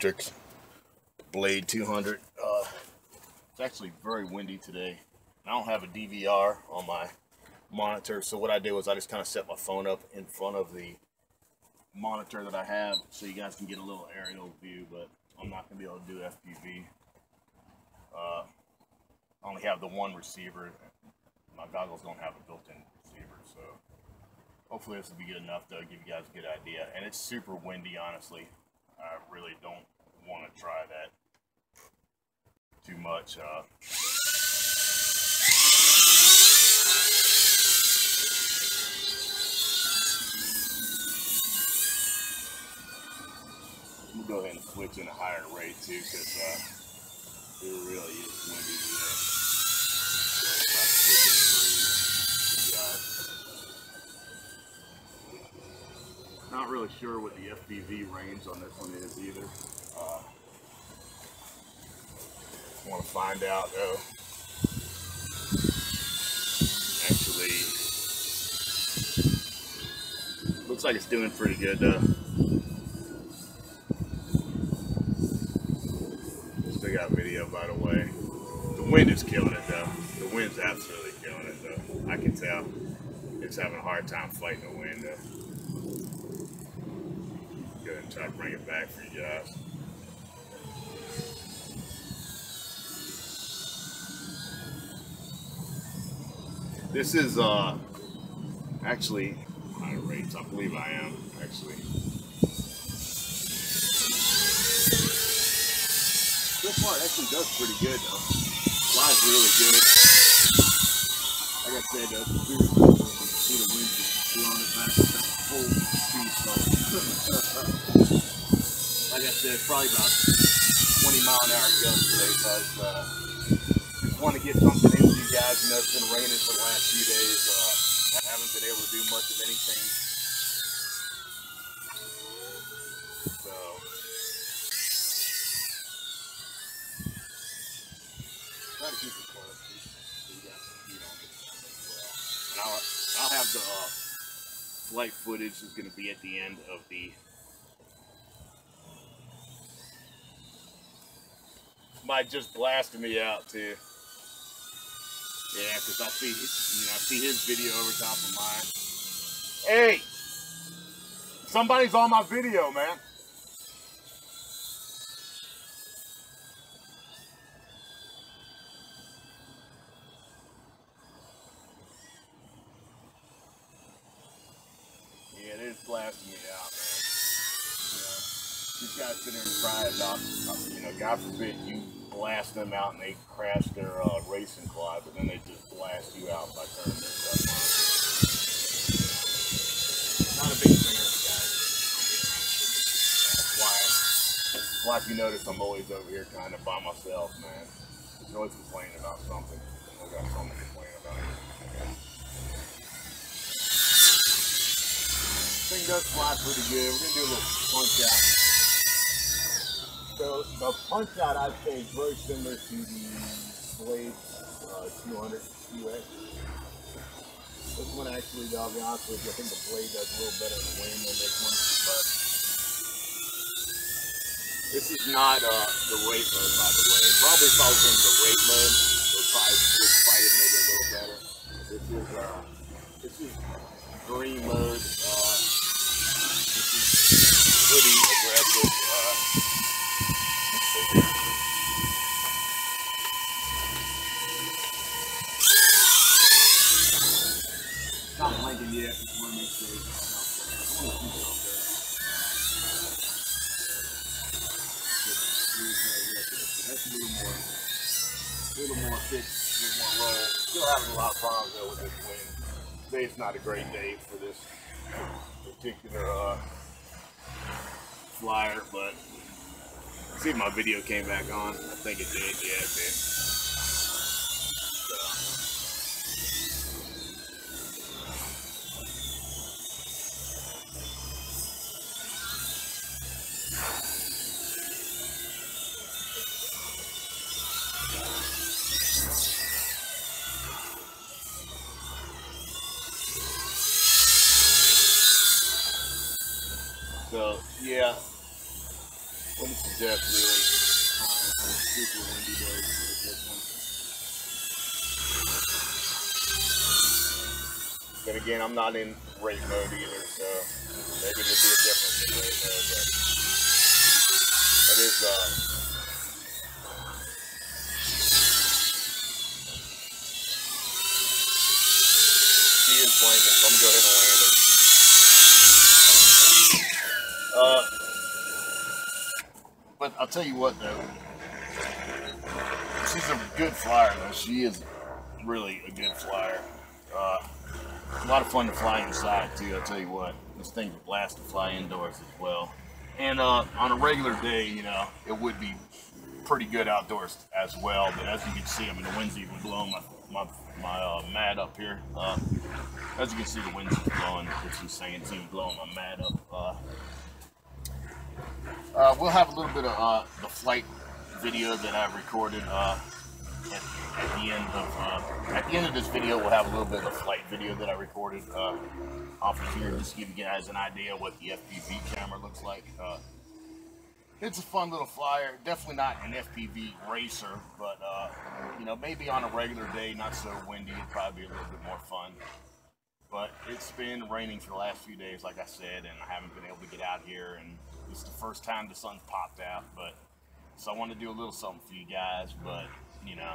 Inductrix Blade 200. It's actually very windy today. I don't have a DVR on my monitor, so what I did was I just kind of set my phone up in front of the monitor that I have so you guys can get a little aerial view, but I'm not going to be able to do FPV. I only have the one receiver. My goggles don't have a built-in receiver, so hopefully this will be good enough to give you guys a good idea. And it's super windy, honestly. I really don't want to try that too much. We'll go ahead and switch in a higher rate too, because it really is windy today. So not really sure what the FPV range on this one is either. Want to find out though. Actually, looks like it's doing pretty good though. Still got video, by the way. The wind is killing it though. The wind's absolutely killing it though. I can tell it's having a hard time fighting the wind though. Go ahead and try to bring it back for you guys. This is actually higher rates. I believe I am actually. This part actually does pretty good though. Flies really good. Like I said, see the wind just blowing it back. That's full speed. So, like I said, probably about 20-mile-an-hour gust today, because just want to get something into you guys. You know, it's been raining for the last few days. I haven't been able to do much of anything. So, try to keep it close so you guys can feed on it as well. And I'll have the flight footage is going to be at the end of the. Might just blasted me out too. Yeah, because I see his video over top of mine. Hey, somebody's on my video, man. Yeah, it is blasting me out, man. These guys sit there and cry about, God forbid you blast them out and they crash their racing quad, but then they just blast you out by turning their stuff on. Not a big fan of it, guys. That's why if you notice, I'm always over here kind of by myself, man. There's always complaining about something. I got something to complain about. This thing does fly pretty good. We're going to do a little punch out. So the punch out, I'd say, is very similar to the Blade 200 UX. This one actually, I'll be honest with you, I think the Blade does a little better in the wind than this one, but this is not the rate mode, by the way. Probably if I was in the rate mode, it would probably fight it maybe a little better. This is green mode. This is pretty aggressive. Not blinking yet, just want to make sure it's not there. I want to keep it up there. That's a little more thick, a little more roll. Still having a lot of problems though with this wind. Today's not a great day for this particular flyer, but let's see if my video came back on. I think it did. Yeah, it did. So, yeah, Wouldn't suggest really super windy days for this one. Then again, I'm not in rain mode either, so maybe there'll be a difference in rain mode, but it is, she is blanking, so I'm gonna go ahead and land her. But I'll tell you what though, she's a good flyer though. She is really a good flyer. A lot of fun to fly inside too. I'll tell you what, this thing's a blast to fly indoors as well. And on a regular day, you know, it would be pretty good outdoors as well. But as you can see, I mean, the wind's even blowing my mat up here. As you can see, the wind's blowing. It's insane. It's even blowing my mat up. We'll have a little bit of the flight video that I recorded at the end of this video. We'll have a little bit of the flight video that I recorded off of here, just to give you guys an idea what the FPV camera looks like. It's a fun little flyer. Definitely not an FPV racer, but you know, maybe on a regular day, not so windy, it'd probably be a little bit more fun. But it's been raining for the last few days, like I said, and I haven't been able to get out here, and this is the first time the sun's popped out. But so I want to do a little something for you guys, but you know,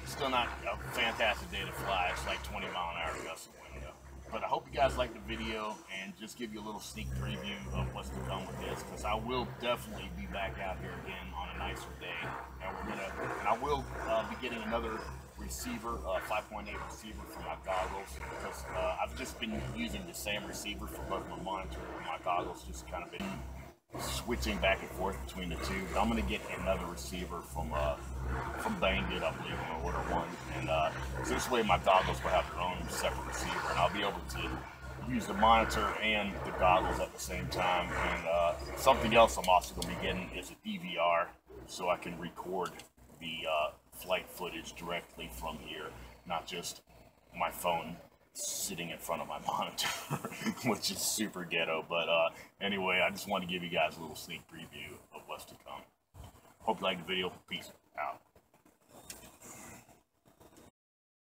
still not a fantastic day to fly. It's like 20-mile-an-hour gust of wind though. But I hope you guys like the video and just give you a little sneak preview of what's to come with this, because I will definitely be back out here again on a nicer day, and I will be getting another receiver, 5.8 receiver for my goggles, because I've just been using the same receiver for both my monitor and my goggles, just kind of been switching back and forth between the two. But I'm going to get another receiver from Banggood, I believe, I'm going to order one, and so this way my goggles will have their own separate receiver, and I'll be able to use the monitor and the goggles at the same time. And something else I'm also going to be getting is a DVR, so I can record the flight footage directly from here, not just my phone sitting in front of my monitor, which is super ghetto. But anyway, I just want to give you guys a little sneak preview of what's to come. Hope you like the video. Peace out.